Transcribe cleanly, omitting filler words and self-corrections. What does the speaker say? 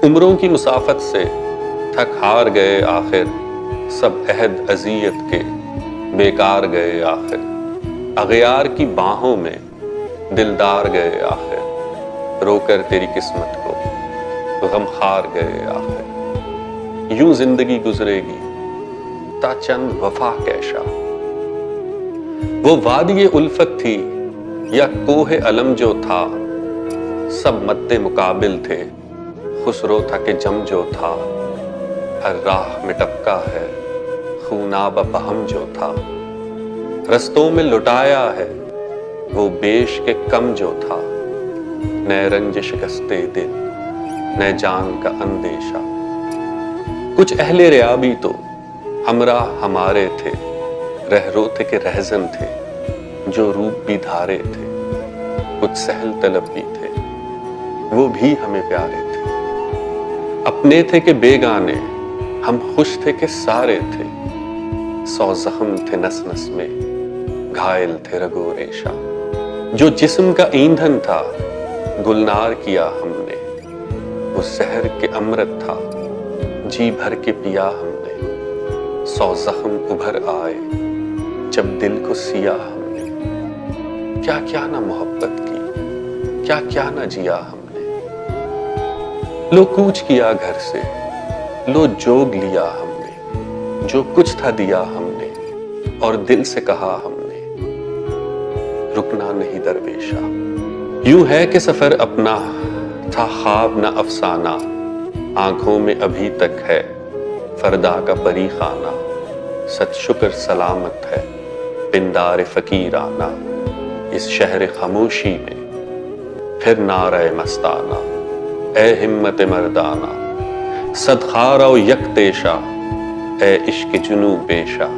عمروں کی مسافت سے تھک ہار گئے آخر، سب عہد اذیت کے بیکار گئے آخر، اغیار کی باہوں میں دلدار گئے آخر، رو کر تیری قسمت کو غم خار گئے آخر۔ یوں زندگی گزرے گی تا چند وفا کیشا، وہ وادی الفت تھی یا کوہ علم جو تھا، سب مد مقابل تھے خسرو تھا کہ جم جو تھا، ہر راہ میں ٹپکا ہے خوناب بہم جو تھا، رستوں میں لٹایا ہے وہ بیش کے کم جو تھا، نئے رنج شکستے دل نئے جان کا اندیشہ۔ کچھ اہل ریا بھی تو ہمراہ ہمارے تھے، رہرو تھے کہ رہزن تھے جو روپ بھی دھارے تھے، کچھ سہل طلب بھی تھے وہ بھی ہمیں پیارے تھے، اپنے تھے کہ بیگانے ہم خوش تھے کہ سارے تھے، سو زخم تھے نس نس میں گھائل تھے رگو ریشہ، جو جسم کا ایندھن تھا گلنار کیا ہم نے، وہ زہر کے امرت تھا جی بھر کے پیا ہم نے، سو زخم ابھر آئے جب دل کو سیا ہم نے، کیا کیا نہ محبت کی کیا کیا نہ جیا ہم نے، لو کوچ کیا گھر سے لو جوگ لیا ہم نے، جو کچھ تھا دیا ہم نے اور دل سے کہا ہم نے، رکنا نہیں درویشا۔ یوں ہے کہ سفر اپنا تھا خواب نہ افسانہ، آنکھوں میں ابھی تک ہے فردا کا پری خانہ، ست شکر سلامت ہے پندار فقیرانہ، اس شہر خاموشی میں پھر نعرہ مستانہ، اے ہمت مردانہ صد خارہ و یک تیشہ، اے عشق جنوں پیشہ۔